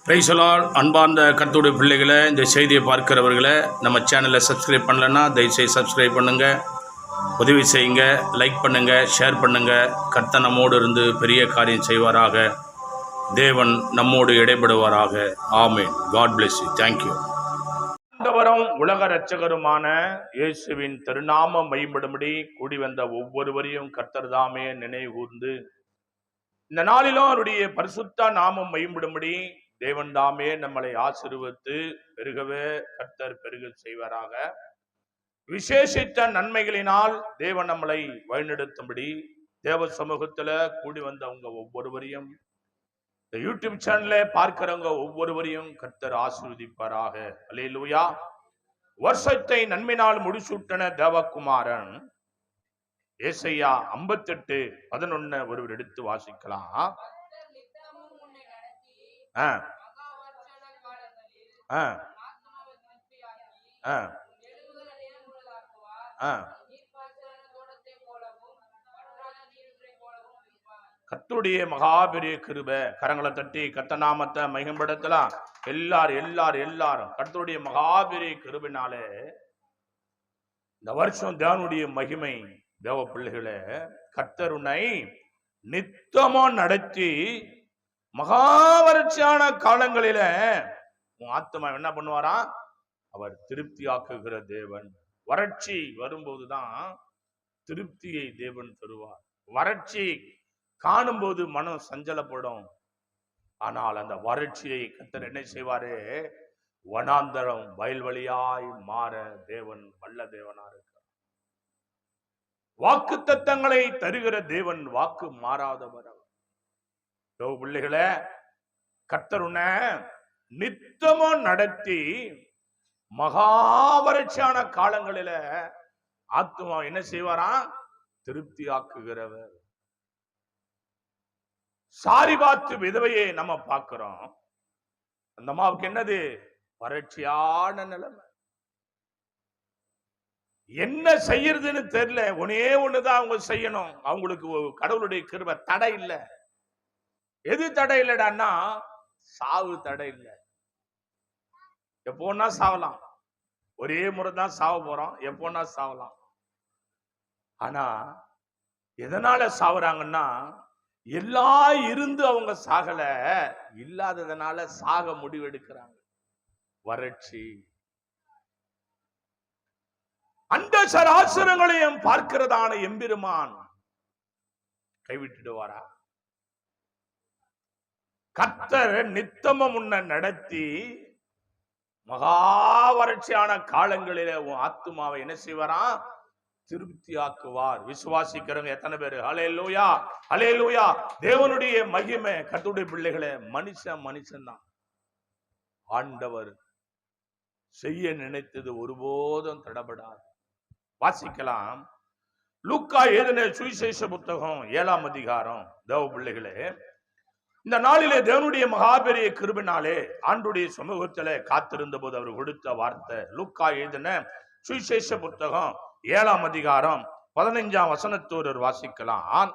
Praise the Lord. அன்பார்ந்த கர்த்தருடைய பிள்ளைகளை, இந்த செய்தியை பார்க்கிறவர்களை, நம்ம சேனலை சப்ஸ்கிரைப் பண்ணலைன்னா தயவுசெய்து சப்ஸ்கிரைப் பண்ணுங்கள், உதவி செய்யுங்க, லைக் பண்ணுங்கள், ஷேர் பண்ணுங்கள். கர்த்தர் நம்மோடு இருந்து பெரிய காரியம் செய்வாராக. தேவன் நம்மோடு இடைபடுவாராக. ஆமென். God bless you. தேங்க்யூ. ஆண்டவரும் உலக இரட்சகருமான இயேசுவின் திருநாமம் மகிமைப்படும்படி கூடி வந்த ஒவ்வொருவரையும் கர்த்தர் தாமே நினைவு கூர்ந்து இந்த நாளிலும் அவருடைய பரிசுத்த நாமம் மகிமைப்படும்படி தேவன் தாமே நம்மளை ஆசீர்வதித்து பெருகவே கர்த்தர் பெருக செய்வாராக. விசேஷித்த நன்மைகளினால் தேவன் நம்மளை வழிநடத்தும்படி தேவ சமூகத்துல கூடி வந்தவங்க ஒவ்வொருவரையும், இந்த யூடியூப் சேனலை பார்க்கிறவங்க ஒவ்வொருவரையும் கர்த்தர் ஆசீர்வதிப்பாராக. அல்லேலூயா. வருஷத்தை நன்மையினால் முடிசூட்டின தேவகுமாரன் ஏசாயா 58:11 ஒருவர் எடுத்து வாசிக்கலாம். கர்த்தருடைய மகாபெரிய கிருபை. கரங்களை தட்டி கர்த்தர் நாமத்தை மகிமைப்படுத்தலாம். எல்லாரும் கர்த்தருடைய மகாபெரிய கிருபைனாலே இந்த வருஷம் தேவனுடைய மகிமை. தேவ பிள்ளைகளே, கர்த்தர் உன்னை நித்தமா நடத்தி மகாவரட்சியான காலங்களில உன் ஆத்மா என்ன பண்ணுவாரா? அவர் திருப்தி ஆக்குகிற தேவன். வறட்சி வரும்போதுதான் திருப்தியை தேவன் தருவார். வறட்சி காணும் போது மனம் சஞ்சலப்படும். ஆனால் அந்த வறட்சியை கர்த்தர் என்ன செய்வாரு? வனாந்தரம் வயல்வெளியாய் மாற தேவன் வல்ல தேவனா இருக்கார். வாக்கு தத்தங்களை தருகிற தேவன், வாக்கு மாறாதவர். பிள்ளைகளே, கர்த்தர் உன்னை நித்தமும் நடத்தி மகாவரட்சியான காலங்களில ஆத்துமா என்ன செய்வாரா? திருப்தி ஆக்குகிறவர். சாரிபாத்து விதவையை நம்ம பார்க்கிறோம். அந்த அம்மாவுக்கு என்னது? வறட்சியான நிலைமை. என்ன செய்யறதுன்னு தெரியல. ஒன்னே ஒண்ணுதான் அவங்க செய்யணும். அவங்களுக்கு கடவுளுடைய கிருபை. தடை இல்லை. எது தடை இல்லடான்னா, சாவு தடை இல்லை. எப்போன்னா சாவலாம். ஒரே முறை தான் சாவ போறோம். எப்போன்னா சாவலாம். ஆனா எதனால சாவுறாங்கன்னா, எல்லாம் இருந்து அவங்க சாகல, இல்லாததுனால சாக முடிவெடுக்கிறாங்க. வறட்சி. அந்த சராசரங்களையும் பார்க்கிறதான எம்பெருமான் கைவிட்டுடுவாரா? கர்த்தர் நித்தமும் உன்னை நடத்தி மகாவரட்சியான காலங்களிலே உன் ஆத்துமாவை என்ன செய்வாரா? திருப்தி ஆக்குவார். விசுவாசிக்கிறவங்க எத்தனை பேரு? ஹல்லேலூயா, ஹல்லேலூயா. தேவனுடைய மகிமை. கர்த்தருடைய பிள்ளைகளே, மனுஷன் தான். ஆண்டவர் செய்ய நினைத்தது ஒருபோதும் தடபடாது. வாசிக்கலாம். லூக்கா எழுதின சுவிசேஷ புத்தகம் 7ஆம் அதிகாரம். தேவ பிள்ளைகளே, இந்த நாளிலே தேவனுடைய மகாபெரிய கிருபையினாலே ஆண்டுடைய சமூகத்திலே காத்திருந்த போது அவர் கொடுத்த வார்த்தை. லூக்கா எழுதின சுவிசேஷ புத்தகம் 7ஆம் அதிகாரம் 15ஆம் வசனத்தோடு வாசிக்கலாம்.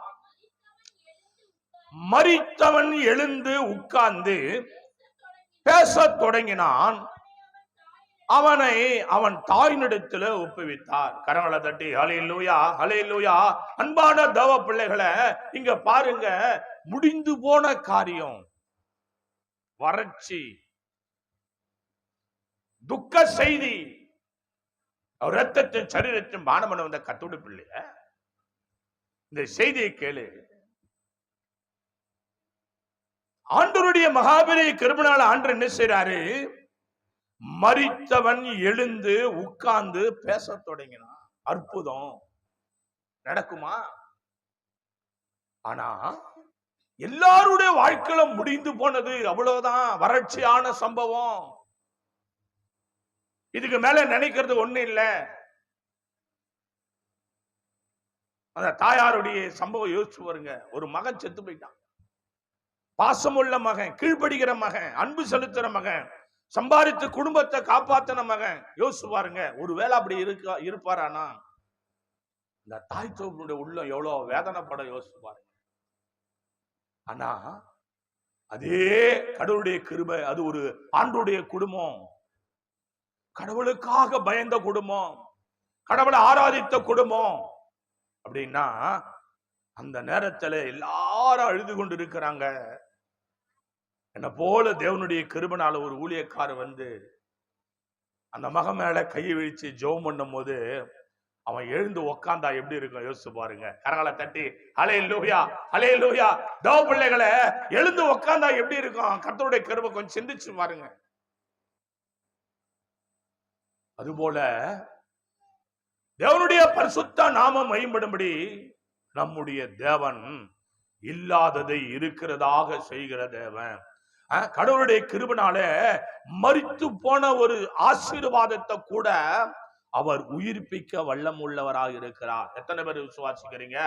மரித்தவன் எழுந்து உட்கார்ந்து பேசத் தொடங்கினான். அவனை அவன் தாயினிடத்துல ஒப்புவித்தார். கரங்களை தட்டி ஹல்லேலூயா, ஹல்லேலூயா. அன்பான தேவ பிள்ளைகளை, இங்க பாருங்க, முடிந்து போன காரியம், வறட்சி, துக்க செய்தி. அவர் ரத்தத்தின் சரீரத்தின் பானமன வந்த கர்த்தருடைய பிள்ளைய, இந்த செய்தியை கேளு. ஆண்டவருடைய மகாபெரிய கிருபையினால ஆண்டவர் என்ன செய்றாரு? மரித்தவன் எழுந்து உட்கார்ந்து பேச தொடங்கினான். அற்புதம் நடக்குமா? ஆனா எல்லாருடைய வாழ்க்கையில முடிந்து போனது அவ்வளவுதான். வறட்சியான சம்பவம். இதுக்கு மேல நினைக்கிறது ஒண்ணு இல்ல. அந்த தாயாருடைய சம்பவம் யோசிச்சு பாருங்க. ஒரு மகன் செத்து போயிட்டான். பாசமுள்ள மகன், கீழ்ப்படுகிற மகன், அன்பு செலுத்துற மகன், சம்பாதித்து குடும்பத்தை காப்பாத்தின மகன். யோசிச்சு பாருங்க. ஒருவேளை அப்படி இருப்பாரானா இந்த தாய் தோப்புடைய உள்ளம் எவ்வளவு வேதனைப்பட யோசிச்சு பாருங்க. ஆனா அதே கடவுளுடைய கிருபை, அது ஒரு ஆண்டுடைய குடும்பம், கடவுளுக்காக பயந்த குடும்பம், கடவுளை ஆராதித்த குடும்பம் அப்படின்னா அந்த நேரத்துல எல்லாரும் அழுது கொண்டு இருக்கிறாங்க. என்ன போல தேவனுடைய கிருபைனால ஒரு ஊழியக்காரர் வந்து அந்த மகன் மேல கையை விழிச்சு ஜெபம் பண்ணும் போது அவன் எழுந்து உக்காந்தா எப்படி இருக்கும் யோசிச்சு பாருங்க. கரங்களை தட்டி ஹல்லேலூயா ஹல்லேலூயா. தேவ பிள்ளைகளை எழுந்து உக்காந்தா எப்படி இருக்கும்? கர்த்தருடைய கிருபை கொஞ்சம் சிந்திச்சு பாருங்க. அதுபோல தேவனுடைய பரிசுத்த நாமம் மகிமைப்படும்படி நம்முடைய தேவன் இல்லாததை இருக்கிறதாக செய்கிற தேவன். கடவுளுடைய கிருபைனால மரித்து போன ஒரு ஆசீர்வாதத்தை கூட அவர் உயிர்ப்பிக்க வல்லம் உள்ளவராக இருக்கிறார். எத்தனை பேர் விசுவாசிக்கிறீங்க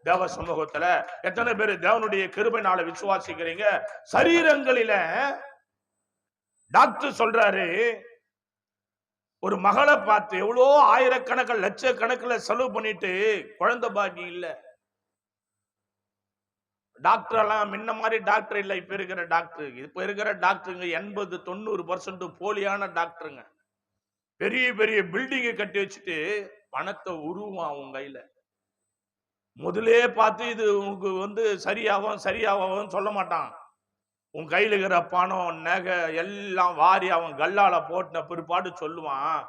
தேவ சமூகத்துல? எத்தனை பேர் தேவனுடைய கிருபைனால விசுவாசிக்கிறீங்க? சரீரங்களில டாக்டர் சொல்றாரு, ஒரு மகளை பார்த்து எவ்வளோ ஆயிரக்கணக்கில் லட்சக்கணக்கில் செலவு பண்ணிட்டு குழந்தை பாக்கி இல்ல. டாக்டர் எல்லாம் முன்ன மாதிரி டாக்டர் இல்ல. இப்ப இருக்கிற டாக்டருங்க 80-90% போலியான டாக்டருங்க. பெரிய பெரிய பில்டிங்கை கட்டி வச்சுட்டு பணத்தை உருவான் உங்க கையில. முதலே பார்த்து இது உங்களுக்கு வந்து சரியாகும் சொல்ல மாட்டான். உன் கையில் இருக்கிற பணம் நகை எல்லாம் வாரி அவன் கல்லால போட்டின பிற்பாடு சொல்லுவான்,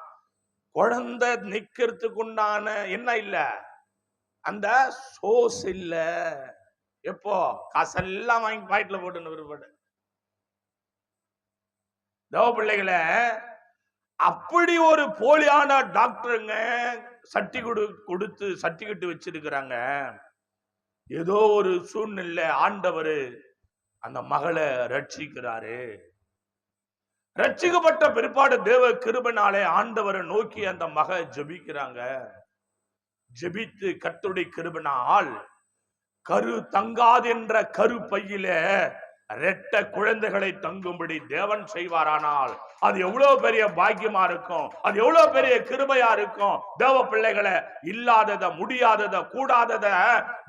குழந்தை நிக்கிறதுக்குண்டான என்ன இல்ல, அந்த சோஸ் இல்ல. எப்போ? காசெல்லாம் வாங்கி பாயிட்ல போட்டு பிற்பாடு. தேவ பிள்ளைகளை அப்படி ஒரு போலியான டாக்டருங்க கொடுத்து சர்டிபிகேட் வச்சிருக்கிறாங்க. ஏதோ ஒரு சூழ்நிலை ஆண்டவர் அந்த மகளை ரட்சிக்கிறாரு. ரட்சிக்கப்பட்ட பிற்பாடு தேவ கிருபையினாலே ஆண்டவரை நோக்கி அந்த மக ஜெபிக்கிறாங்க. ஜெபித்து கர்த்தருடைய கிருபையினால் கரு தங்காது என்ற கரு பையில ரெட்ட குழந்தைகளை தங்கும்படி தேவன் செய்வாரானால் அது எவ்வளவு பெரிய பாக்கியமா இருக்கும், அது எவ்வளவு பெரிய கிருபையா இருக்கும். தேவ பிள்ளைகளை இல்லாதத, முடியாதத, கூடாதத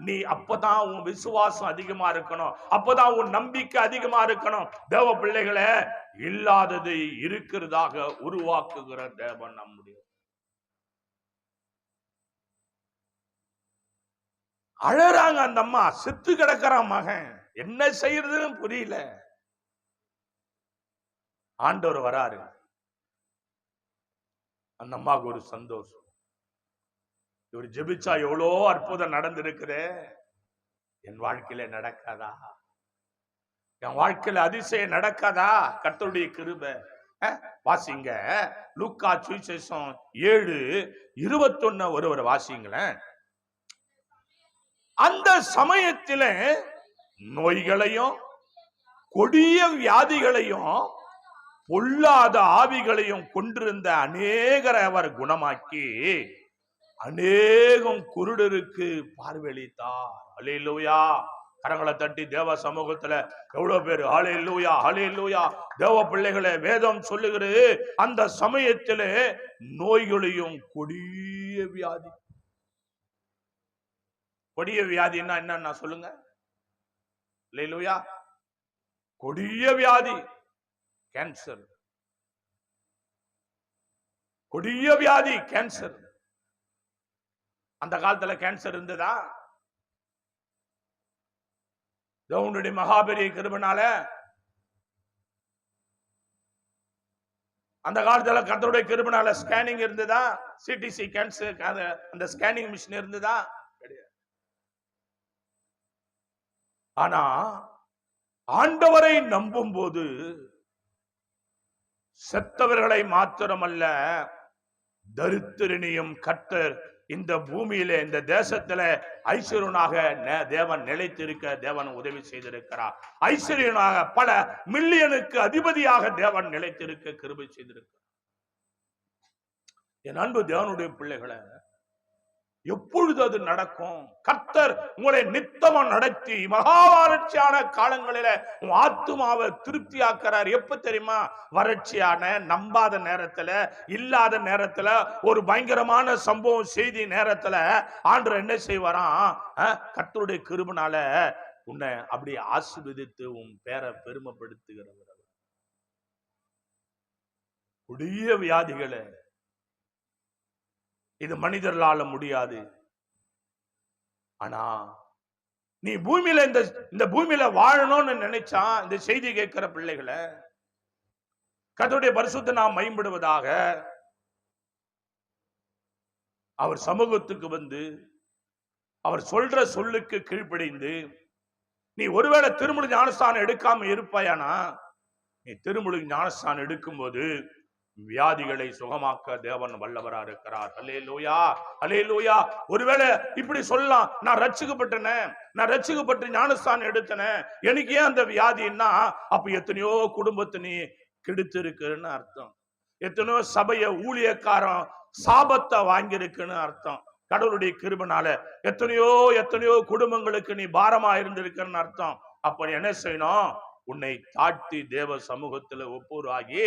நீ அப்பதான் உன் விசுவாசம் அதிகமா இருக்கணும், அப்பதான் உன் நம்பிக்கை அதிகமா இருக்கணும். தேவ பிள்ளைகளை இல்லாததை இருக்கிறதாக உருவாக்குகிற தேவன் நம்முடைய. அழறாங்க அந்த அம்மா, செத்து கிடக்கிறான் மகன், என்ன செய்யறதுன்னு புரியல. ஆண்டவர் வராரு. அந்த அம்மாவுக்கு ஒரு சந்தோஷம். இவர் ஜெபிச்சா எவ்வளோ அற்புதம் நடந்திருக்குது, என் வாழ்க்கையில நடக்காதா? என் வாழ்க்கையில அதிசயம் நடக்காதா? கர்த்தருடைய கிருபை. வாசிங்க லூக்கா சுவிசேஷம் 7:21 ஒருவர் வாசிங்களேன். அந்த சமயத்தில நோய்களையும் கொடிய வியாதிகளையும் பொல்லாத ஆவிகளையும் கொண்டிருந்த அநேகரை அவர் குணமாக்கி அநேகம் குருடருக்கு பார்வையளித்தார். அல்லேலூயா. கரங்களை தட்டி தேவ சமூகத்துல எவ்வளவு பேரு அல்லேலூயா அல்லேலூயா. தேவ பிள்ளைகளை வேதம் சொல்லுகிறது, அந்த சமயத்திலே நோய்களையும் கொடிய வியாதி. கொடிய வியாதின்னா என்னன்னா சொல்லுங்க. அல்லேலூயா. கொடிய வியாதி கேன்சர். கொடிய வியாதி கேன்சர். அந்த காலத்துல கேன்சர் இருந்ததா? தேவனுடைய மகாபெரிய கிருபையினால அந்த காலத்துல கர்த்தருடைய கிருபையினால ஸ்கேனிங் இருந்ததா? சிடிசி கேன்சர் அந்த ஸ்கேனிங் மிஷின் இருந்ததா? கிடையாது. ஆனா ஆண்டவரை நம்பும் போது செத்தவர்களை மாத்திரமல்ல, தரித்திரனையும் கர்த்தர் இந்த பூமியில இந்த தேசத்துல ஐஸ்வர்யனாக தேவன் நிலைத்திருக்க தேவன் உதவி செய்திருக்கிறார். ஐஸ்வர்யனாக பல மில்லியனுக்கு அதிபதியாக தேவன் நிலைத்திருக்க கிருபை செய்திருக்கிறார். என் அன்பு தேவனுடைய பிள்ளைகளை, எப்பொழுது அது நடக்கும்? கர்த்தர் உங்களை நித்தமா நடத்தி மகா வறட்சியான காலங்களில உன் ஆத்துமாவை திருப்தி ஆக்கிறார். எப்ப தெரியுமா? வறட்சியான நம்பாத நேரத்துல, இல்லாத நேரத்துல, ஒரு பயங்கரமான சம்பவம் செய்தி நேரத்துல ஆண்டவர் என்ன செய்வாராம்? கர்த்தருடைய கிருபையினால உன்னை அப்படி ஆசீர்வதித்து உன் பேரை பெருமைப்படுத்துகிறவர். கொடிய வியாதிகளை இது மனிதர்களால முடியாது. ஆனா நீ பூமியில இந்த பூமியில வாழணும்னு நினைச்சா இந்த செய்தி கேட்கிற பிள்ளைகளை கர்த்தருடைய பரிசுத்த நாம் மகிமைப்படுவதாக அவர் சமூகத்துக்கு வந்து அவர் சொல்ற சொல்லுக்கு கீழ்ப்படிந்து நீ ஒருவேளை திருமுழு ஞானஸ்தானம் எடுக்காம இருப்பாயானா, நீ திருமுழு ஞானஸ்தானம் எடுக்கும்போது வியாதிகளை சுகமாக்க தேவன் வல்லவரா இருக்கிறார். அல்லேலூயா, அல்லேலூயா. ஒருவேளை இப்படி சொல்லலாம், நான் ரட்சிக்கப்பட்டு ஞானஸ்தானம் எடுத்தேன், எனக்கு ஏன் அந்த வியாதின்னா, அப்ப எத்தனையோ குடும்பத்தை நீ கெடுத்து இருக்குன்னு அர்த்தம். எத்தனையோ சபைய ஊழியக்காரன் சாபத்தை வாங்கியிருக்குன்னு அர்த்தம். கடவுளுடைய கிருபைனால எத்தனையோ குடும்பங்களுக்கு நீ பாரமா இருந்திருக்குன்னு அர்த்தம். அப்ப என்ன செய்யணும்? உன்னை தாழ்த்தி தேவ சமூகத்துல ஒப்புராகி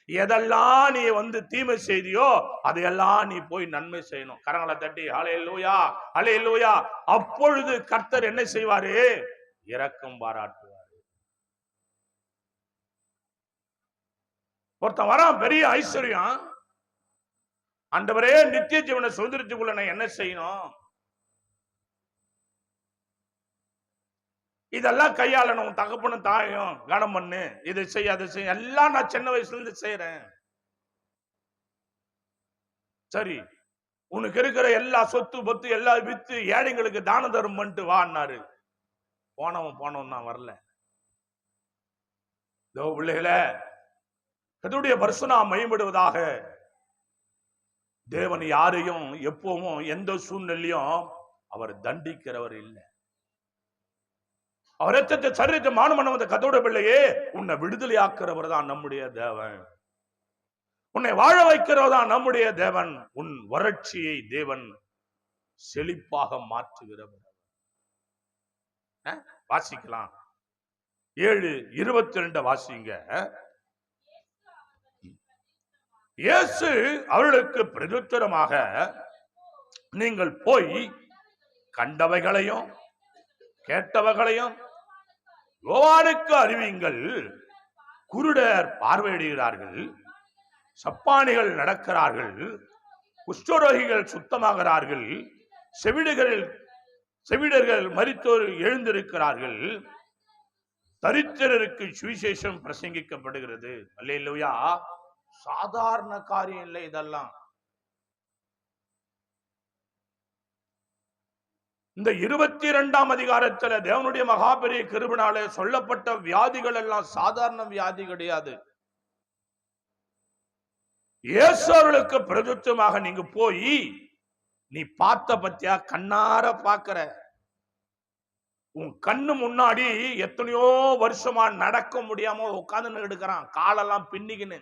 எதெல்லாம் நீ வந்து தீமை செய்தியோ அதையெல்லாம் நீ போய் நன்மை செய்யணும். கரங்களை தட்டி ஹல்லேலூயா, ஹல்லேலூயா. அப்பொழுது கர்த்தர் என்ன செய்வாரு? இரக்கம் பாராட்டுவாரு. ஒருத்தன் வரான், பெரிய ஐஸ்வர்யம், ஆண்டவரே நித்திய ஜீவனை சுதந்திரத்துக்குள்ள நான் என்ன செய்யணும்? இதெல்லாம் கையாளணும். தகப்பனும் தாயும் கனம் பண்ணு, இதை செய்ய அதை செய்ய, எல்லாம் நான் சின்ன வயசுல இருந்து செய்யறேன். சரி, உனக்கு இருக்கிற எல்லா சொத்து பத்து எல்லாம் வித்து ஏழைங்களுக்கு தான தர்மம் பண்ணிட்டு வான்னாரு. போனவன் நான் வரல. பிள்ளைகளே, கர்த்தருடைய பரிசுத்தம் மகிமைப்படுவதாக. தேவன் யாரையும் எப்பவும் எந்த சூழ்நிலையும் அவர் தண்டிக்கிறவர் இல்லை. அவர் சரீரத்தை மானமன வந்த கர்த்தருடைய பிள்ளையே, உன்னை விடுதலை ஆக்கிறவர் தான் நம்முடைய தேவன். உன்னை வாழ வைக்கிறவர் தான் நம்முடைய தேவன். உன் வறட்சியை தேவன் செழிப்பாக மாற்றுகிறவர். வாசிக்கலாம், 7:22 வாசிங்க. இயேசு அவர்களுக்கு பிரதியுத்தரமாக, நீங்கள் போய் கண்டவைகளையும் கேட்டவைகளையும் யோவானுக்கு அறிவியுங்கள். குருடர் பார்வையிடுகிறார்கள், சப்பானிகள் நடக்கிறார்கள், குஷ்டரோகிகள் சுத்தமாகிறார்கள், செவிடர்கள் மரித்தோர் எழுந்திருக்கிறார்கள், தரித்திரருக்கு சுவிசேஷம் பிரசங்கிக்கப்படுகிறது. அல்லேலூயா. சாதாரண காரியம் இல்லை இதெல்லாம். இந்த 22ஆம் அதிகாரத்துல தேவனுடைய மகாபெரிய கிருபையினாலே சொல்லப்பட்ட வியாதிகள் எல்லாம் சாதாரண வியாதி கிடையாது. இயேசுவுக்கு பிரதியுத்தரமாக, நீங்க போய் நீ பார்த்த பத்தியா, கண்ணார பாக்குற, உன் கண்ணு முன்னாடி எத்தனையோ வருஷமா நடக்க முடியாம உட்கார்ந்து எடுக்கிறான், காலெல்லாம் பின்னிக்கின்னு.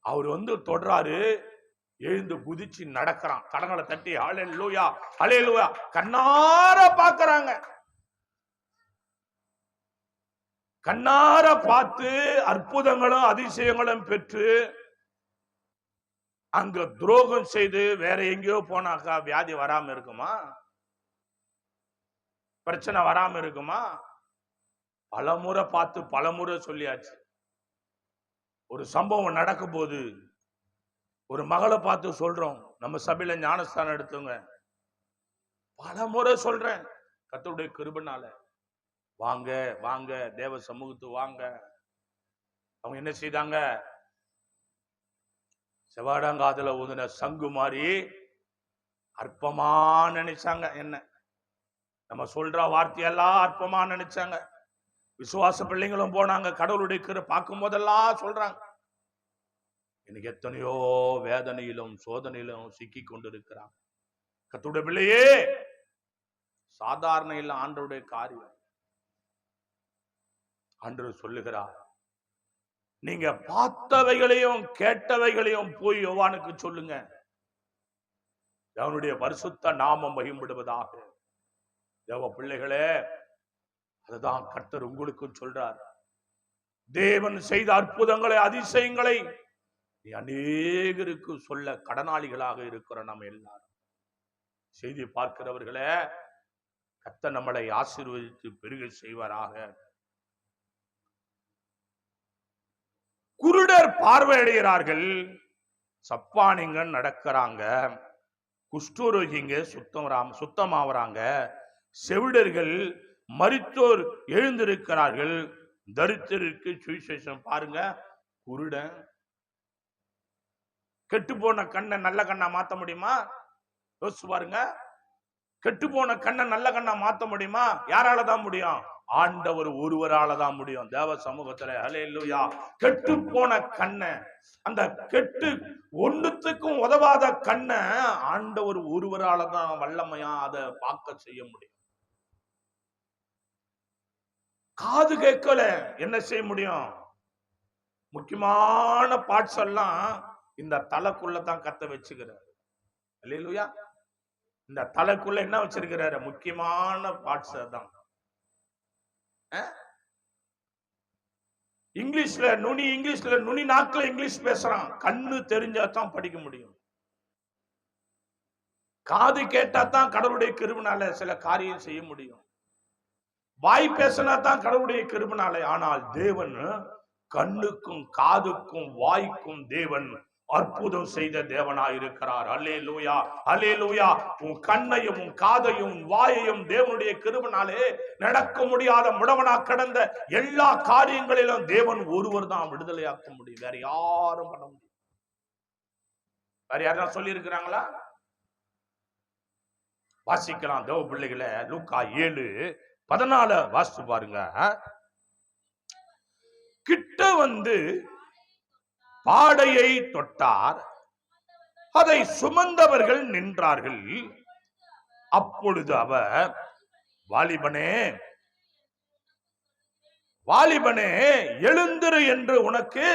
அவர் வந்து தொடுறாரு, எழுந்து குதிச்சு நடக்கிறான். கடங்களை தட்டி ஹல்லேலூயா, ஹல்லேலூயா. கண்ணார பாக்குறாங்க. கண்ணார பார்த்து அற்புதங்களும் அதிசயங்களும் பெற்று அங்க துரோகம் செய்து வேற எங்கேயோ போனாக்கா வியாதி வராம இருக்குமா? பிரச்சனை வராம இருக்குமா? பலமுறை பார்த்து பலமுறை சொல்லியாச்சு. ஒரு சம்பவம் நடக்கும் போது ஒரு மகளை பார்த்து சொல்றோம், நம்ம சபையில ஞானஸ்தானம் எடுத்துங்க, பல முறை சொல்றேன். கர்த்தருடைய கிருபைனால வாங்க வாங்க தேவ சமூகத்து வாங்க. அவங்க என்ன செய்தாங்க? செவாடாங்காதுல ஊதுன சங்கு மாதிரி அற்பமா நினைச்சாங்க. என்ன நம்ம சொல்ற வார்த்தையெல்லாம் அற்பமா நினைச்சாங்க. விசுவாச பிள்ளைங்களும் போனாங்க, கடவுளுடைய கிருபை பார்க்கும் போதெல்லாம் சொல்றாங்க, எனக்கு எத்தனையோ வேதனையிலும் சோதனையிலும் சிக்கி கொண்டிருக்கிறாங்க. கர்த்தருடைய பிள்ளையே, சாதாரண இல்ல ஆண்டவருடைய காரியம். ஆண்டவர் சொல்லுகிறார், நீங்க பார்த்தவைகளையும் கேட்டவைகளையும் போய் யோவானுக்கு சொல்லுங்க. அவனுடைய பரிசுத்த நாமம் மகிமைப்படுவதாக. தேவ பிள்ளைகளே, அதுதான் கர்த்தர் உங்களுக்கு சொல்றார். தேவன் செய்த அற்புதங்களை அதிசயங்களை அநேகருக்கு சொல்ல கடனாளிகளாக இருக்கிற நம்ம எல்லாரும். செய்தி பார்க்கிறவர்களே, கர்த்தர் நம்மளை ஆசீர்வதித்து பெருக செய்வாராக. குருடர் பார்வையடைகிறார்கள், சப்பானிங்க நடக்கிறாங்க, குஷ்டரோகிங்க சுத்தமாவறாங்க, செவிடர்கள் மரித்தோர் எழுந்திருக்கிறார்கள், தரித்திரருக்கு சுவிசேஷம். பாருங்க, குருடன் கெட்டு போன கண்ணை நல்ல கண்ணா மாத்த முடியுமா? யோசிச்சு பாருங்க. கெட்டு போன கண்ணை நல்ல கண்ணா மாத்த முடியுமா? யாரால தான் முடியும்? ஆண்டவர் ஒருவரால தான் முடியும். தேவ சமூகத்துல ஹல்லேலூயா. கெட்டு போன கண்ணை, அந்த கெட்டு ஒண்ணுத்துக்கும் உதவாத கண்ணை ஆண்டவர் ஒருவரால தான் வல்லமையா அதை பார்க்க செய்ய முடியும். காது கேட்கல, என்ன செய்ய முடியும்? முக்கியமான பார்ட்ஸ் எல்லாம் இந்த தலைக்குள்ளதான் கத்த வச்சுக்கிறாரு. அல்லேலூயா. இந்த தலைக்குள்ள என்ன வச்சிருக்கிறாரு? முக்கியமான பார்ட்ஸ் தான். இங்கிலீஷ்ல நுனி நாக்குல இங்கிலீஷ் பேசுறான். கண்ணு தெரிஞ்சாதான் படிக்க முடியும். காது கேட்டா தான் கடவுளுடைய கிருபையால சில காரியம் செய்ய முடியும். வாய் பேசினா தான் கடவுளுடைய கிருபையால. ஆனால் தேவன் கண்ணுக்கும் காதுக்கும் வாய்க்கும் தேவன் அற்புதம் செய்த தேவனாய் இருக்கிறார். அல்லேலூயா, அல்லேலூயா. உன் கண்ணையும் உன் காதையும் உன் வாயையும் தேவனுடைய கிருபையாலே நடக்க முடியாத முடவனா கடந்த எல்லா காரியங்களிலும் தேவன் ஒருவர் தான் விடுதலையாக்க முடியும். வேற யாரும் பண்ண முடியும். வேற யாரும் சொல்லி இருக்கிறாங்களா? வாசிக்கலாம் தேவ பிள்ளைகளை. லூக்கா 7:14 வாசித்து பாருங்க. கிட்ட வந்து பாடையை தொட்டார், அதை சுமந்தவர்கள் நின்றார்கள். அப்பொழுது அவர், வாலிபனே வாலிபனே எழுந்திரு என்று உனக்கு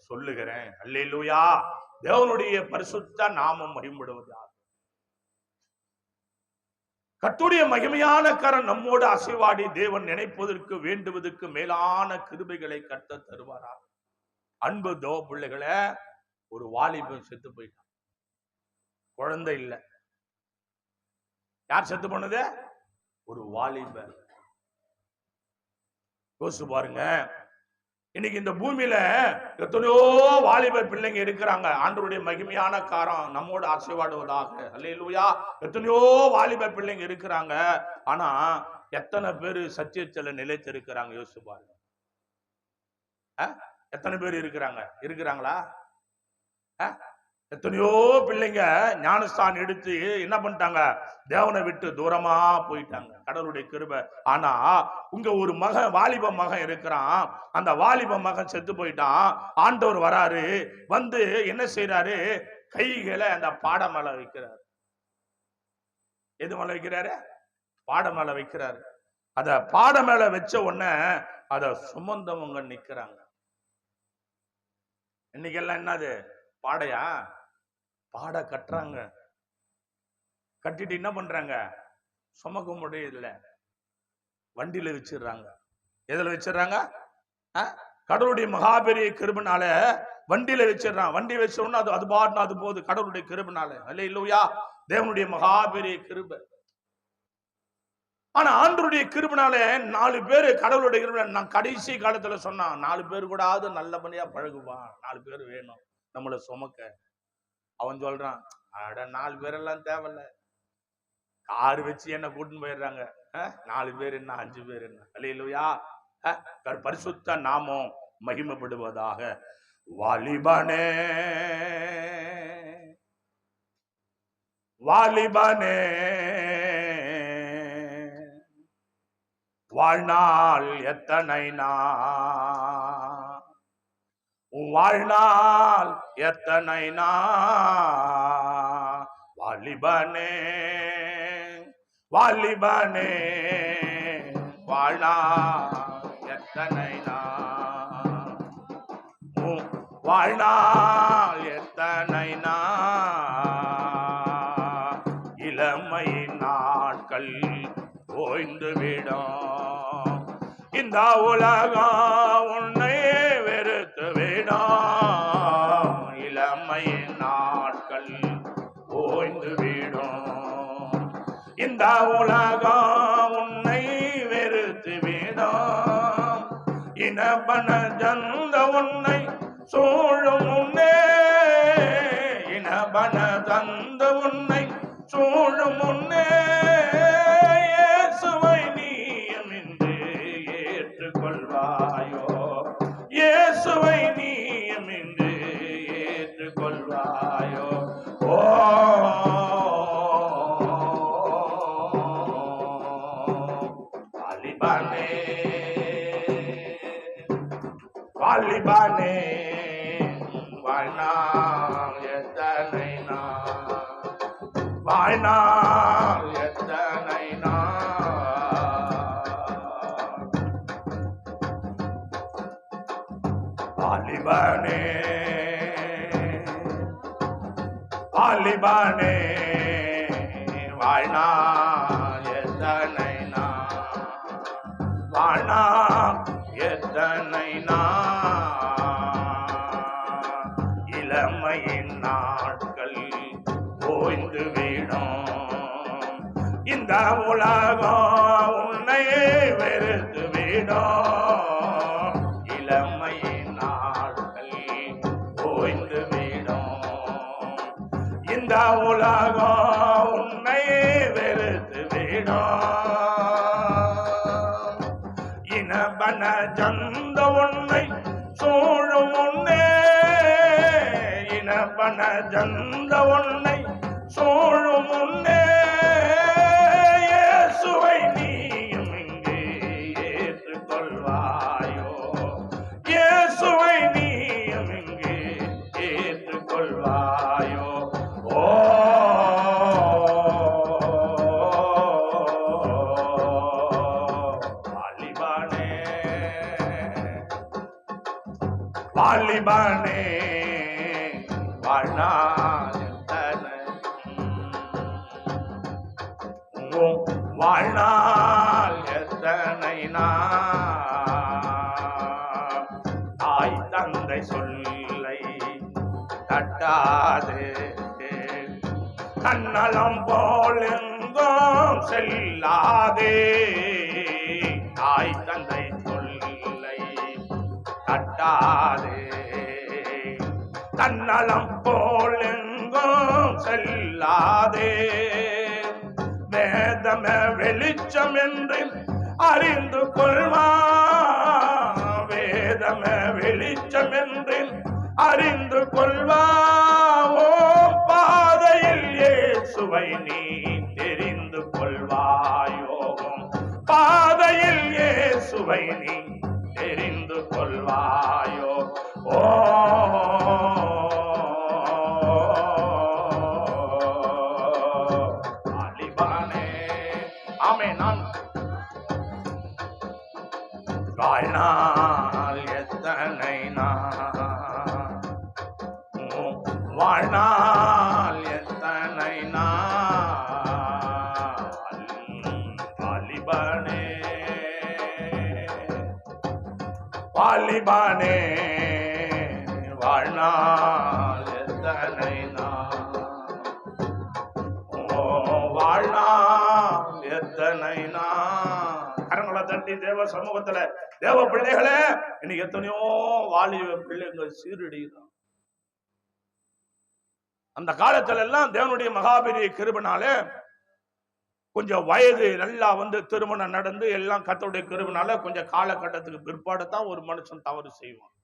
சொல்லுகிறேன். அல்லேலூயா. தேவனுடைய பரிசுத்த நாமம் மகிமைப்படுவதாக. கர்த்தருடைய மகிமையான கரம் நம்மோடு அசைவாடி தேவன் நினைப்பதற்கு வேண்டுவதற்கு மேலான கிருபைகளை கர்த்தர் தருவாரா? அன்பு தேவ பிள்ளைகளை, ஒரு வாலிபன் செத்து போயிட்டான். குழந்தை இல்லை. யார் செத்து போனது? ஒரு வாலிபன். யோசிச்சு பாருங்க. இன்னைக்கு இந்த பூமியில எத்தனையோ வாலிப பிள்ளைங்க இருக்கிறாங்க. ஆண்டவருடைய மகிமையான காரம் நம்மோடு ஆசீர்வாடுவதாக. அல்லேலூயா. எத்தனையோ வாலிப பிள்ளைங்க இருக்கிறாங்க. ஆனா எத்தனை பேரு சத்தியத்துல நிலைத்து இருக்கிறாங்க? யோசிச்சு பாருங்க. எத்தனை பேர் இருக்கிறாங்களா? எத்தனையோ பிள்ளைங்க ஞானஸ்தானம் எடுத்து என்ன பண்ணிட்டாங்க? தேவனை விட்டு தூரமா போயிட்டாங்க. கடவுளுடைய கிருபை. ஆனா உங்க ஒரு மகன், வாலிப மகன் இருக்கிறான். அந்த வாலிப மகன் செத்து போயிட்டான். ஆண்டவர் வராரு, வந்து என்ன செய்யறாரு? கைகளை அந்த பாட மேல வைக்கிறாரு. எது மேல வைக்கிறாரு? பாட மேல வைக்கிறாரு. அத பாட மேல வச்ச உடனே அத சுமந்தவங்க நிக்கிறாங்க. இன்னைக்கெல்லாம் என்னது? பாடையா? பாட கட்டுறாங்க. கட்டிட்டு என்ன பண்றாங்க? சுமக்க முடியல, வண்டியில வச்சிடுறாங்க. எதுல வச்சிடறாங்க? கடவுளுடைய மகாபெரிய கிருபைனால வண்டியில வச்சிடறான். வண்டி வச்ச உடனே அது பாட்டு அது போகுது. கடவுளுடைய கிருபைனால. அல்லேலூயா. தேவனுடைய மகாபெரிய கிருபை. ஆனா ஆண்டவருடைய கிருபைனால 4 பேரு கடவுளுடைய கிருபை. நான் கடைசி காலத்துல சொன்னான், 4 பேர் கூடாது நல்லபடியா பழகுவா, 4 பேர் வேணும் நம்மளை சுமக்க. அவன் சொல்றான், அட 4 பேரெல்லாம் தேவையில்ல, கார் வச்சு என்ன கூட்டின்னு போயிடுறாங்க. 4 பேர் என்ன, 5 பேர் என்ன? அல்லேலூயா. பரிசுத்த நாமம் மகிமைப்படுவதாக. வாலிபனே வாலிபனே வாழ்நாள் எத்தனை நாள், வாழ்நாள் எத்தனை நாள். வாலிபனே வாலிபனே வாழ்நாள் எத்தனை நாள், வாழ்நாள் எத்தனை நாள். இளமை நாட்கள் ஓய்ந்து விடும், இந்த உலகம் உன்னை வெறுத்து விடும். இளமை நாட்கள் ஓய்ந்து விடும், இந்த உலகம் இனபன ஜந்த உன்னை சூழும் முன்னே, இனபன தந்த உன்னை சூழும் முன்னே, இயேசுவை நீயமின்று ஏற்றுக்கொள்வாயோ, இயேசுவை நீயமின்று ஏற்றுக்கொள்வாயோ. ஓ வாலிபானே வாலிபானே வாழ்நாள் எத்தனை நாள், வாழ்நாள் எத்தனை நாள். வாலிபானே வாலிபானே வாழ்நாள் எத்தனை நாள், வாழ்நாள் எத்தனை நாள். இளமையின் நாட்கள் ஓய்ந்து விடும், இந்த உலகம் உன்னை வெறுத்து விடும். இளமையின் நாட்கள் ஓய்ந்து விடும், இந்த உலகம் உன்னை வெறுத்து விடும். இனபன ஜந்த உன்னை சூழும் முன்னே, இனபன ஜந்த உன்னை சூழும் முன்னே, இயேசுவை நீயும் இங்கே ஏற்றுக்கொள்வாயோ, இயேசுவை நீயும் இங்கே ஏற்றுக்கொள்வாயோ. ஓ வாலிபானே வாலிபானே வாழ்நாள் எத்தனை, வாழ்நாள் எத்தனை நாள். தாய் தந்தை சொல்லை தட்டாது, தன்னலம் போல் எங்கும் செல்லாதே. தாய் தந்தை சொல்லை தட்டாதே, தன்னலம் போல் எங்கும் செல்லாதே. வேதம வெளிச்சம் என்று அறிந்து கொள்வா, வேதம வெளிச்சம் என்று அறிந்து கொள்வா. ஓ பாதையில் இயேசுவை நீ தெரிந்து கொள்வாயோ, பாதையில் இயேசுவை நீ தெரிந்து கொள்வாயோ. ஓ வாலிபானே ஆமே நான் வாழ்நாள் எத்தனை நாள், வாழ்நாள் எத்தனை நாள். வாலிபானே வாலிபானே வாழ்நாள் எத்தனை நாள், வாழ்நாள் எத்தனை நாள். கரங்களை தட்டி தேவ சமூகத்துல தேவ பிள்ளைகளே, இன்னைக்கு எத்தனையோ வாலிப பிள்ளைங்க சீரடிதான். அந்த காலத்துல எல்லாம் தேவனுடைய மகாபெரிய கிருபைனாலே கொஞ்சம் வயது நல்லா திருமணம் நடந்து எல்லாம் கர்த்தருடைய கிருபைனால கொஞ்சம் காலகட்டத்துக்கு பிற்பாடு தான் ஒரு மனுஷன் தவறு செய்வான்.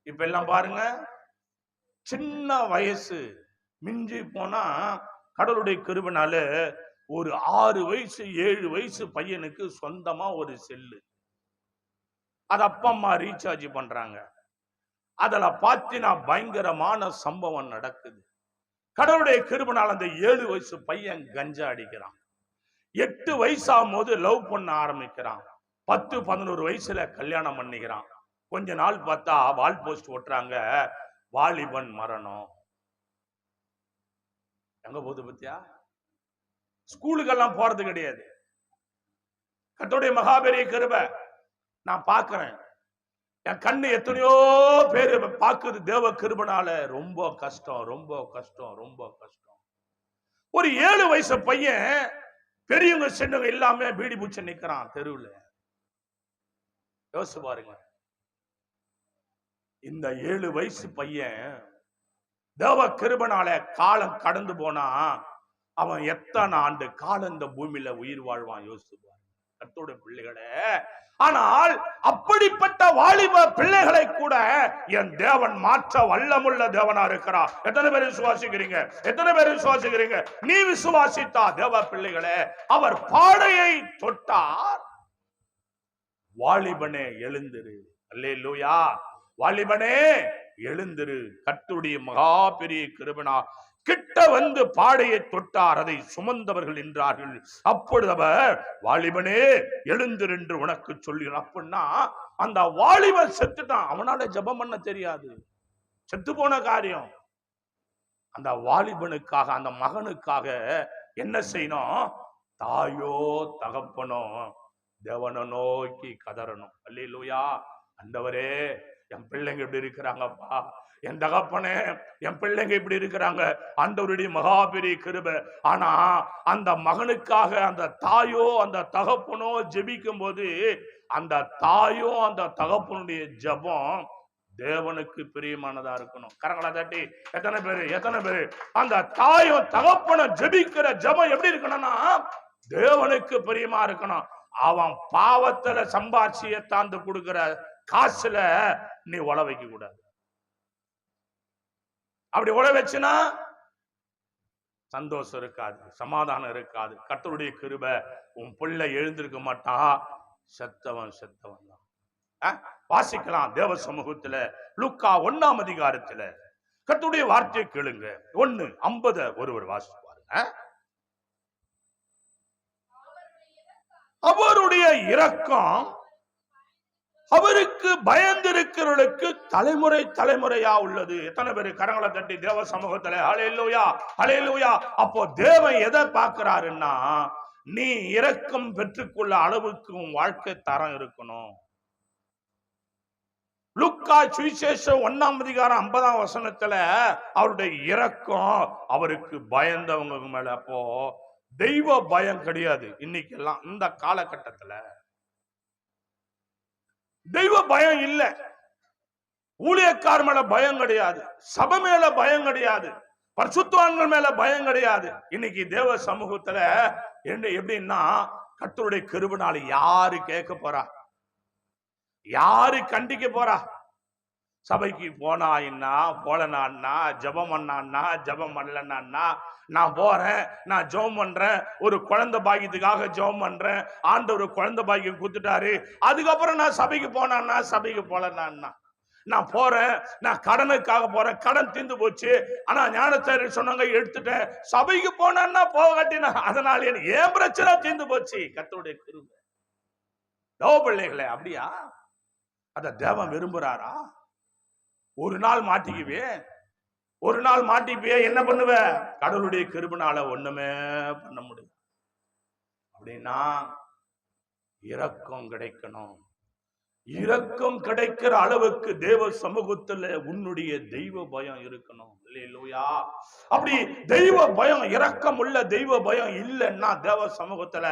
இப்ப எல்லாம் பாருங்க, சின்ன வயசு மிஞ்சி போனா கடவுளுடைய கிருபைனால ஒரு 6 வயசு 7 வயசு பையனுக்கு சொந்தமா ஒரு செல்லு, அது அப்பா அம்மா ரீசார்ஜ் பண்றாங்க. அதுல பாத்தீங்கன்னா பயங்கரமான சம்பவம் நடக்குது. கடவுளுடைய கிருபைனால அந்த 7 வயசு பையன் கஞ்சா அடிக்கிறான். 8 வயசாகும் போது லவ் பண்ண ஆரம்பிக்கிறான். 10-11 வயசுல கல்யாணம் பண்ணிக்கிறான். கொஞ்ச நாள் பார்த்தா வால் போஸ்ட் ஓட்டுறாங்க, வாலிபன் மரணம். எங்க போகுது பத்தியா? ஸ்கூலுக்கெல்லாம் போறது கிடையாது. கர்த்தருடைய மகாபெரிய கிருபை நான் பார்க்கிறேன். என் கண்ணு எத்தனையோ பேரு பார்க்குது. தேவ கிருபைனால ரொம்ப கஷ்டம், ரொம்ப கஷ்டம், ரொம்ப கஷ்டம். ஒரு 7 வயசு பையன் பெரியவங்க சின்னவங்க எல்லாமே பீடி பூச்சி நிக்கிறான் தெருவில். யோசிச்சு பாருங்க. இந்த 7 வயசு பையன் தேவ கிருபனால காலம் கடந்து போனா அவன் எத்தனை ஆண்டு காலம் இந்த பூமியில உயிர் வாழ்வான் யோசிச்சுவான் கர்த்தருடைய பிள்ளைகளே. ஆனால் அப்படிப்பட்ட வாலிப பிள்ளைகளை கூட என் தேவன் மாற்ற வல்லமுள்ள தேவனா இருக்கிறார். எத்தனை பேர் விசுவாசிக்கிறீங்க? எத்தனை பேர் விசுவாசிக்கிறீங்க? நீ விசுவாசித்தா தேவ பிள்ளைகளே, அவர் பாடையை தொட்டார். வாலிபனே எழுந்திரு. அல்லேலூயா. வாலிபனே எழுந்திரு. கர்த்தருடைய மகா பெரிய கிருபைனா கிட்ட வந்து பாடையை தொட்டார். அதை சுமந்தவர்கள் நின்றார்கள். அப்பொழுது அவர் வாலிபனே எழுந்திரு என்று உனக்கு சொல்கிறார். அப்படின்னா அந்த வாலிபன் செத்துட்டான். அவனால ஜெபம் பண்ண தெரியாது, செத்து போன காரியம். அந்த வாலிபனுக்காக, அந்த மகனுக்காக என்ன செய்யணும்? தாயோ தகப்பனோ தேவனை நோக்கி கதறணும். அல்லேலூயா. ஆண்டவரே, என் பிள்ளைங்க இப்படி இருக்கிறாங்கப்பா, என் தகப்பனே என் பிள்ளைங்க இப்படி இருக்கிறாங்க. ஆண்டவருடைய மகா பெரிய கிருபை. ஆனா அந்த மகனுக்காக அந்த தாயோ அந்த தகப்பனோ ஜெபிக்கும் போது அந்த தாயோ அந்த தகப்பனுடைய ஜெபம் தேவனுக்கு பிரியமானதா இருக்கணும். கரங்களா தட்டி எத்தனை பேரு அந்த தாயோ தகப்பனோ ஜெபிக்கிற ஜெபம் எப்படி இருக்கணும்னா தேவனுக்கு பிரியமா இருக்கணும். அவன் பாவத்துல சம்பாட்சிய தாந்து கொடுக்கிற காசுல நீ உழ வைக்க கூடாது. அப்படி உழ வச்சுனா சந்தோஷம் இருக்காது, சமாதானம் இருக்காது. கர்த்தருடைய கிருபை. உன் பிள்ளை எழுந்திருக்க மாட்டான், செத்தவன் தான். வாசிக்கலாம் தேவ சமூகத்துல லூக்கா 1ஆம் அதிகாரத்துல கர்த்தருடைய வார்த்தையை கேளுங்க. 1:50 ஒருவர் வாசிப்பாருங்க. அவருடைய இரக்கம் அவருக்கு பயந்திருக்கிறவர்களுக்கு தலைமுறை தலைமுறையா உள்ளது. எத்தனை பேரு கரங்களை தட்டி தேவ சமூகத்துல ஹல்லேலூயா ஹல்லேலூயா. அப்போ தேவன் எதை பார்க்கிறாருன்னா, நீ இரக்கம் பெற்றுக்கொள்ள அளவுக்கு உன் வாழ்க்கை தரம் இருக்கணும். லூக்கா சுவிசேஷம் 1ஆம் அதிகாரம் 50ஆம் வசனத்துல அவருடைய இரக்கம் அவருக்கு பயந்தவங்க மேல. அப்போ தெய்வ பயம் கிடையாது இன்னைக்கு எல்லாம். இந்த காலகட்டத்துல தெய்வ பயம் இல்ல. ஊழியக்கார மேல பயம் கிடையாது, சபை மேல பயம் கிடையாது, பரிசுத்தவான்கள் மேல பயம் கிடையாது. இன்னைக்கு தேவ சமூகத்துல எப்படின்னா கர்த்தருடைய கிருபைனால யாரு கேட்க போறா, யாரு கண்டிக்க போறா? சபைக்கு போனா என்ன, போலனா, ஜெபம் பண்ணான்னா, ஜெபம் பண்ணலன்னா, நான் போறேன், நான் ஜெபம் பண்றேன், ஒரு குழந்தை பாக்கியத்துக்காக ஜெபம் பண்றேன், ஆண்டவர் குழந்தை பாக்கியம் கொடுத்துட்டாரு, அதுக்கப்புறம் நான் சபைக்கு போனான்னா, சபைக்கு போலன்னா, நான் போறேன், நான் கடனுக்காக போறேன், கடன் தீர்ந்து போச்சு, ஆனா ஞானத்தாரி சொன்னாங்க எடுத்துட்டேன், சபைக்கு போனான்னா போகாட்டினா அதனால ஏன் பிரச்சனை தீர்ந்து போச்சு. கர்த்தருடைய கிருபை. தேவ பிள்ளைகளே, அப்படியா? அத தேவன் விரும்புறாரா? ஒரு நாள் மாட்டிக்குவே, ஒரு நாள் மாட்டிப்பியே, என்ன பண்ணுவ? கடவுளுடைய கிருபைனால ஒண்ணுமே பண்ண முடியும். அப்படின்னா இரக்கம் கிடைக்கணும். இரக்கம் கிடைக்கிற அளவுக்கு தேவ சமூகத்துல உன்னுடைய தெய்வ பயம் இருக்கணும். அல்லேலூயா. அப்படி தெய்வ பயம், இரக்கம் உள்ள தெய்வ பயம் இல்லைன்னா தேவ சமூகத்துல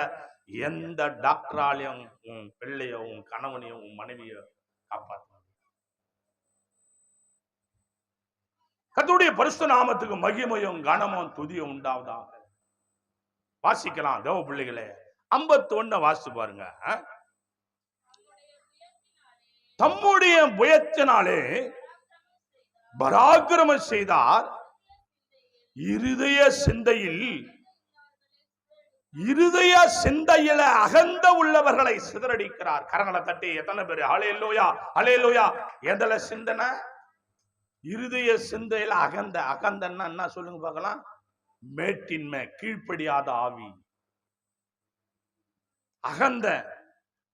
எந்த டாக்டராலையும் உன் பிள்ளைய, உன் கணவனையும், உன் மனைவிய காப்பாற்ற. கர்த்தருடைய பரிசுத்த நாமத்துக்கு மகிமையும் கனமும் துதியும் உண்டாவதாக. வாசிக்கலாம் தேவ பிள்ளைகளே. 51 வாசிச்சு பாருங்க. தம்முடைய புயத்தினாலே பராக்கிரமம் செய்தார், இருதய சிந்தையில அகந்த உள்ளவர்களை சிதறடிக்கிறார். கரங்களை தட்டி எத்தனை பேரு ஹல்லேலூயா ஹல்லேலூயா. எதுல சிந்தனை? இருதய சிந்தையில அகந்தன்னா என்ன சொல்லுங்க பார்க்கலாம்? மேட்டின்மை, கீழ்ப்படியாத ஆவி. அகந்த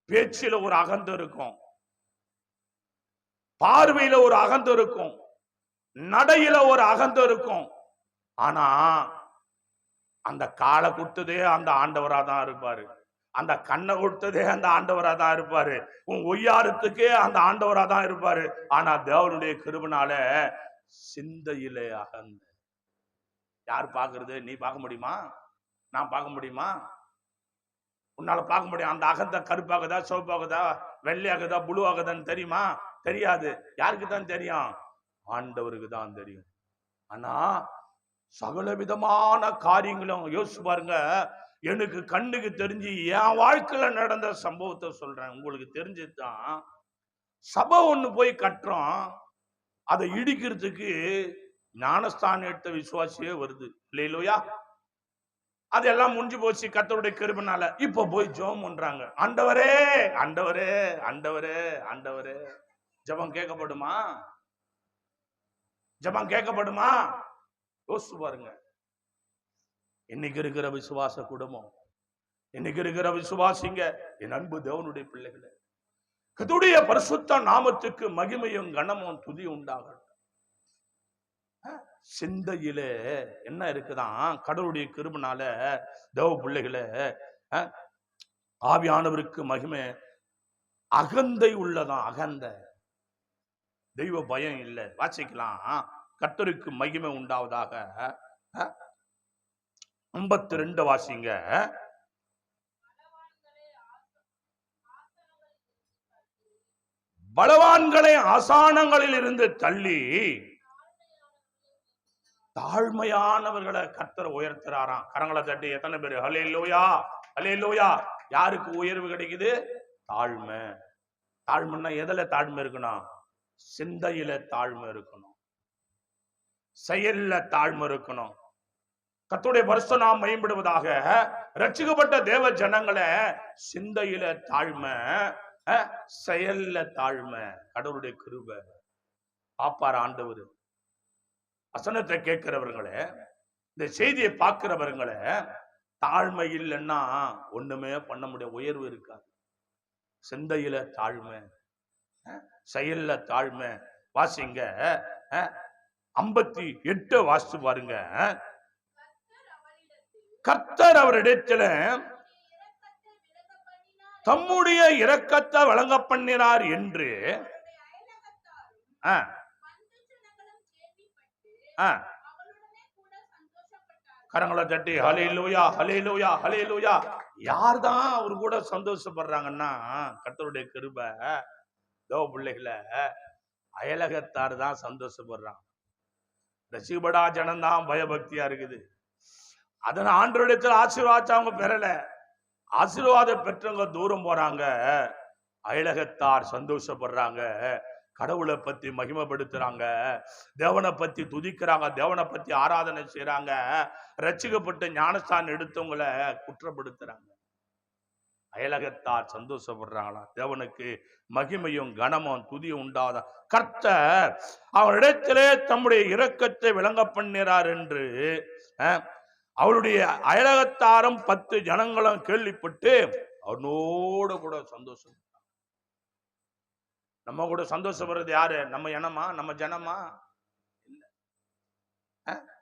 பேச்சில ஒரு அகந்த இருக்கும், பார்வையில ஒரு அகந்த இருக்கும், நடையில ஒரு அகந்த இருக்கும். ஆனா அந்த காலை கொடுத்ததே அந்த ஆண்டவரா தான் இருப்பாரு, அந்த கண்ணை கொடுத்ததே அந்த ஆண்டவரா தான் இருப்பாரு, உன் ஒய்யாரத்துக்கே அந்த ஆண்டவரா தான் இருப்பாரு. ஆனா தேவனுடைய கிருபைனால சிந்தையிலே அகந்த. யார் பாக்குறது? நீ பார்க்க முடியுமா? நான் பார்க்க முடியுமா? உன்னால பார்க்க முடியும்? அந்த அகந்த கருப்பாகுதா, சிவப்பாகுதா, வெள்ளையாகுதா, புழு ஆகுதான்னு தெரியுமா? தெரியாது. யாருக்கு தான் தெரியும்? ஆண்டவருக்கு தான் தெரியும். ஆனா சகல விதமான காரியங்களும் யோசிச்சு பாருங்க. எனக்கு கண்ணுக்கு தெரிஞ்சு என் வாழ்க்கையில நடந்த சம்பவத்தை சொல்றேன். உங்களுக்கு தெரிஞ்சதுதான். சபை ஒண்ணு போய் கட்டுறோம், அதை இடிக்கிறதுக்கு ஞானஸ்தானம் எடுத்த விசுவாசியே வருது. இல்லையா? அதெல்லாம் முடிஞ்சு போச்சு கர்த்தருடைய கிருபைனால. இப்ப போய் ஜெபம் பண்றாங்க. ஆண்டவரே ஆண்டவரே ஆண்டவரே ஆண்டவரே. ஜெபம் கேட்கப்படுமா? ஜெபம் கேட்கப்படுமா? யோசிச்சு பாருங்க. இன்னைக்கு இருக்கிற விசுவாச குடும்பம், இன்னைக்கு இருக்கிற விசுவாசிங்க, என் அன்பு தேவனுடைய பிள்ளைகளே, கர்த்தருடைய பரிசுத்த நாமத்துக்கு மகிமையும் கனமும் துதி உண்டாகட்டும். சிந்தையிலே என்ன இருக்குதான்? கடவுளுடைய கிருபைனால தேவ பிள்ளைகளே, ஆவியானவருக்கு மகிமை. அகந்தை உள்ளதான், அகந்தை. தெய்வ பயம் இல்லை. வாசிக்கலாம். கர்த்தருக்கு மகிமை உண்டாவதாக. 52 வாசிங்க. பலவான்களை ஆசானங்களில் இருந்து தள்ளி தாழ்மையானவர்களை கர்த்தர் உயர்த்துறாராம். கரங்களை தட்டி எத்தனை பேர் ஹல்லேலூயா ஹல்லேலூயா? யாருக்கு உயர்வு கிடைக்குது? தாழ்மை. தாழ்மைன்னா எதுல தாழ்மை இருக்கணும்? சிந்தையில தாழ்மை இருக்கணும், செயல்ல தாழ்மை இருக்கணும். கர்த்தருடைய பரிசுத்த நாமம் மேம்படுவதாக. ரட்சிக்கப்பட்ட தேவ ஜனங்களை சிந்தையில தாழ்மை, செயல்ல தாழ்மை. கடவுளுடைய கிருபை பாப்பார் ஆண்டவர். வசனத்தை கேட்கிறவர்களே, இந்த செய்தியை பார்க்கிறவர்களே, தாழ்மை இல்லைன்னா ஒண்ணுமே பண்ண முடியாது. உயர்வு இருக்காது. சிந்தையில தாழ்மை, செயல்ல தாழ்மை. வாசிங்க 58 வாசிச்சு பாருங்க. கர்த்தர் அவரிடத்துல தம்முடைய இரக்கத்தை வழங்க பண்ணினார் என்று கரங்களை தட்டி ஹல்லேலூயா ஹல்லேலூயா ஹல்லேலூயா. யார் தான் அவர் கூட சந்தோஷப்படுறாங்கன்னா கர்த்தருடைய கிருபை. தேவ பிள்ளைகளை அயலகத்தார் தான் சந்தோஷப்படுறாங்க. ரசிபடா ஜனம்தான் பயபக்தியா இருக்குது. அதனால ஆண்டவரிடத்தில் ஆசீர்வாதத்தை அவங்க பெறல. ஆசீர்வாதம் பெற்றவங்க தூரம் போறாங்க. அயலகத்தார் சந்தோஷப்படுறாங்க. கடவுளை பத்தி மகிமைப்படுத்துறாங்க, தேவனை பத்தி துதிக்கிறாங்க, தேவனை பத்தி ஆராதனை செய்யறாங்க. ரட்சிக்கப்பட்டு ஞானஸ்தானம் எடுத்தவங்களை குற்றப்படுத்துறாங்க. அயலகத்தார் சந்தோஷப்படுறாங்களா? தேவனுக்கு மகிமையும் கனமும் துதியும் உண்டாத கர்த்தர் அவரிடத்திலே தம்முடைய இரக்கத்தை விளங்க பண்ணினார் என்று அவருடைய அயலகத்தாரும் 10 ஜனங்களும் கேள்விப்பட்டு அவனோட கூட சந்தோஷம். நம்ம கூட சந்தோஷப்படுறது யாரு? நம்ம இனமா? நம்ம ஜனமா? இல்ல.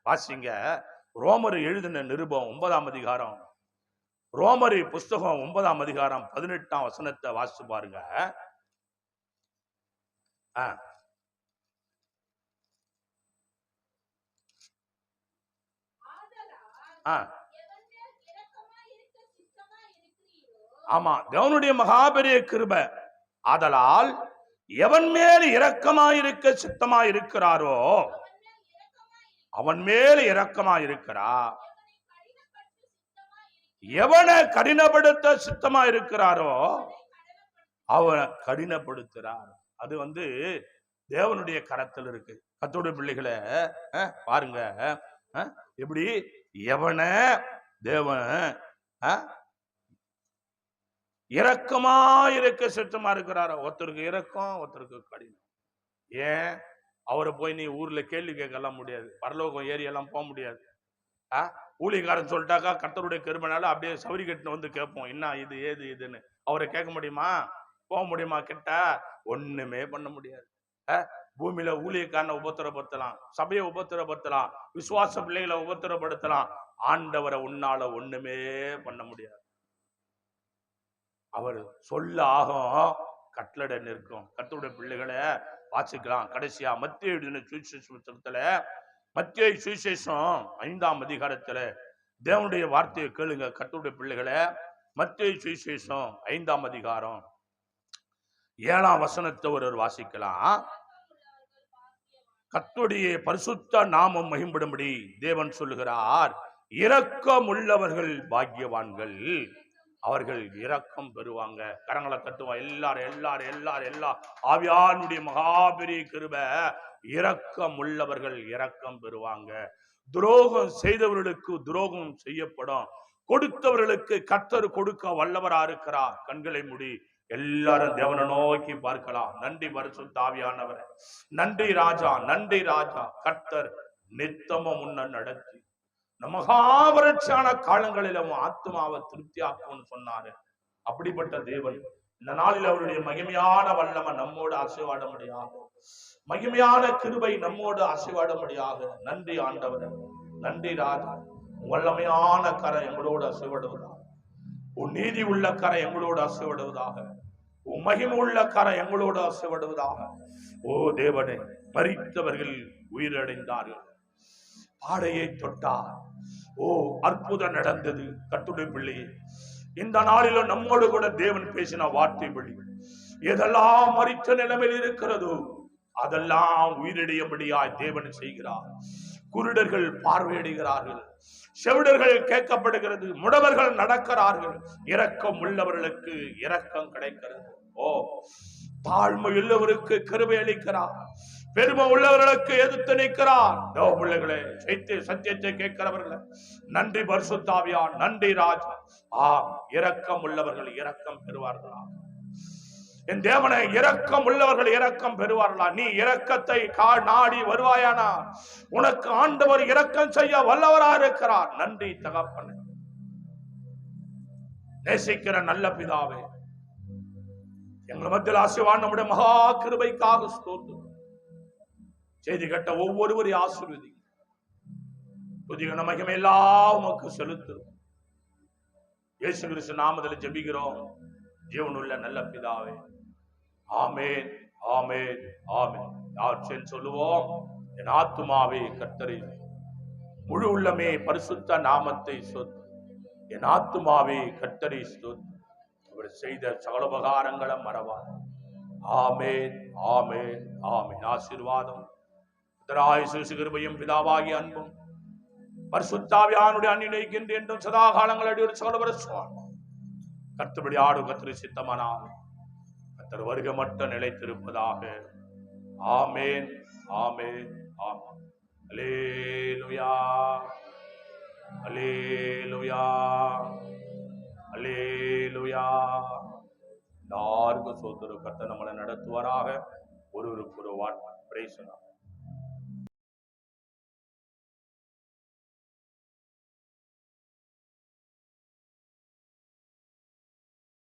வாசிங்க ரோமர் எழுதின நிருபம் 9ஆம் அதிகாரம். ரோமரி புஸ்தகம் 9ஆம் அதிகாரம் 18ஆம் வசனத்தை வாசிச்சு பாருங்க. ஆமா, தேவனுடைய மகாபெரிய கிருபை. ஆதலால் எவன் மேல் இரக்கமாயிருக்க சித்தமாயிருக்கிறாரோ அவன் மேல் இரக்கமாயிருக்கிறார். எவனை கடினப்படுத்த சித்தமா இருக்கிறாரோ அவனை கடினப்படுத்துறார். அது தேவனுடைய கரத்தில் இருக்கு. கர்த்தருடைய பிள்ளைகளை பாருங்க எப்படி எவனை தேவன் இரக்கமா இருக்க சித்தமா இருக்கிறாரோ. ஒருத்தருக்கு இரக்கம், ஒருத்தருக்கு கடினம். ஏன் அவரை போய் நீ ஊர்ல கேள்வி கேட்கலாம் முடியாது, பரலோகம் ஏறி எல்லாம் போக முடியாது. ஊழியக்காரன் சொல்லிட்டாக்கா கர்த்தருடைய கிருபைனால அப்படியே சவரி கட்டுன்னு கேட்போம், என்ன இது ஏது இதுன்னு. அவரை கேட்க முடியுமா? போக முடியுமா? கிட்ட ஒண்ணுமே பண்ண முடியாது. பூமியில ஊழியக்காரனை உபத்திரப்படுத்தலாம், சபையை உபத்திரப்படுத்தலாம், விசுவாச பிள்ளைகளை உபத்திரப்படுத்தலாம். ஆண்டவரை உன்னால ஒண்ணுமே பண்ண முடியாது. அவர் சொல்ல ஆகும், கட்டளட நிற்கும். கர்த்தருடைய பிள்ளைகளை வாசிக்கலாம். கடைசியா மத்திய எழுதின சுவிசேஷத்துல, மத்திய சுவிசேஷம் 5ஆம் அதிகாரத்துல தேவனுடைய வார்த்தையை கேளுங்க. கர்த்தருடைய பிள்ளைகளை மத்திய சுவிசேஷம் 5ஆம் அதிகாரம் 7ஆம் வசனத்தை ஒருவர் வாசிக்கலாம். கர்த்தருடைய பரிசுத்த நாமம் மகிம்படும்படி தேவன் சொல்லுகிறார், இரக்கம் உள்ளவர்கள் பாக்கியவான்கள், அவர்கள் இரக்கம் பெறுவாங்க. கரங்களை தட்டுவான். எல்லாரும் எல்லாரும் எல்லாரும் எல்லா ஆவியானுடைய மகாபெரிய கிருபை. இரக்கம் உள்ளவர்கள் இரக்கம் பெறுவாங்க. துரோகம் செய்தவர்களுக்கு துரோகம் செய்யப்படும். கொடுத்தவர்களுக்கு கர்த்தர் கொடுக்க வல்லவரா இருக்கிறார். கண்களை மூடி எல்லாரும் தேவனை நோக்கி பார்க்கலாம். நன்றி பரிசுத்த ஆவியானவரே, நன்றி ராஜா, நன்றி ராஜா. கர்த்தர் நித்தமும் முன்ன நடத்தி மகாவரட்சியான காலங்களில் அவன் ஆத்மாவை திருப்தியாக்கும்னு சொன்னாரு. அப்படிப்பட்ட தேவன் இந்த நாளில் அவருடைய மகிமையான வல்லமை நம்மோடு ஆசீர்வாட முடியாது. மகிமையான கிருபை நம்மோடு ஆசீர்வாட முடியாது. நன்றி ஆண்டவரே, நன்றி ராஜா. வல்லமையான கரை எங்களோடு ஆசீர்வாடுவதாக. உன் நீதி உள்ள கரை எங்களோடு ஆசீர்வாடுவதாக. உன் மகிமை உள்ள கரை எங்களோடு ஆசீர்வாடுவதாக. ஓ தேவனே, மரித்தவர்கள் உயிரடைந்தார்கள். பாடையை தொட்டார். ஓ அற்புதம் நடந்தது. கர்த்தருடைய பிள்ளையே, இந்த நாளிலும் நம்மோடு கூட தேவன் பேசின வார்த்தைப்படி எதெல்லாம் மரித்த நிலைமையில் இருக்கிறதோ அதெல்லாம் உயிரிடையபடியாய் தேவன் செய்கிறார். குருடர்கள் பார்வையிடுகிறார்கள், செவிடர்கள் கேட்கப்படுகிறது, முடவர்கள் நடக்கிறார்கள். இரக்கம் உள்ளவர்களுக்கு இரக்கம் கிடைக்கிறது. ஓ தாழ்மை உள்ளவருக்கு கிருபை அளிக்கிறார், பெருமை உள்ளவர்களுக்கு எதிர்த்து நிற்கிறார். பிள்ளைகளே, சத்தியத்தை கேட்கிறவர்களே, நன்றி பரிசுத்த ஆவியார், நன்றி ராஜா. இரக்கம் உள்ளவர்கள் இரக்கம் பெறுவார்களா? என் தேவனை, இரக்கம் உள்ளவர்கள் இரக்கம் பெறுவார்களா? நீ இரக்கத்தை நாடி வருவாயானா உனக்கு ஆண்டவர் இரக்கம் செய்ய வல்லவரா இருக்கிறார். நன்றி தகப்பனே, நேசிக்கிற நல்ல பிதாவே, எங்கள் மத்தியில் ஆசீர்வாதம் நம்முடைய மகா கிருபைக்காக ஸ்தோத்திரம். செய்தி கட்ட ஒவ்வொருவரையும் ஆசீர்வதி. புதிய மகிமை எல்லாம் உமக்கு செலுத்தும். இயேசு கிறிஸ்து நாமத்தில் ஜெபிக்கிறோம் ஜீவனுள்ள நல்ல பிதாவே. ஆமென், ஆமென், ஆமென். யார் சொல்லுவோம்? என் ஆத்துமாவே கர்த்தரை, முழு உள்ளமே பரிசுத்த நாமத்தை சொத்து. என் ஆத்துமாவே கர்த்தரை சொத்து. அவர் செய்த சகல உபகாரங்களை மறவார். ஆமென், ஆமென், ஆமென். ஆசீர்வாதம் கிருபையும் பிதாவாகிய அன்பும் பரிசுத்த ஆவியானுடைய அந்நிலைக்கின்ற என்றும் சதா காலங்கள் ஒரு சகல வருஷம் கர்த்தருடைய ஆடு கர்த்தரை சித்தமானால் கர்த்தர் வருகை மட்டும் நிலைத்திருப்பதாக. ஆமென், ஆமென், ஆமென். அல்லேலூயா, அல்லேலூயா, அல்லேலூயா. எல்லாருக்கும் சோதரு கர்த்தர் நம்மளை நடத்துவாராக. ஒருவருக்கு ஒரு வார்த்தை. பிரைஸ்.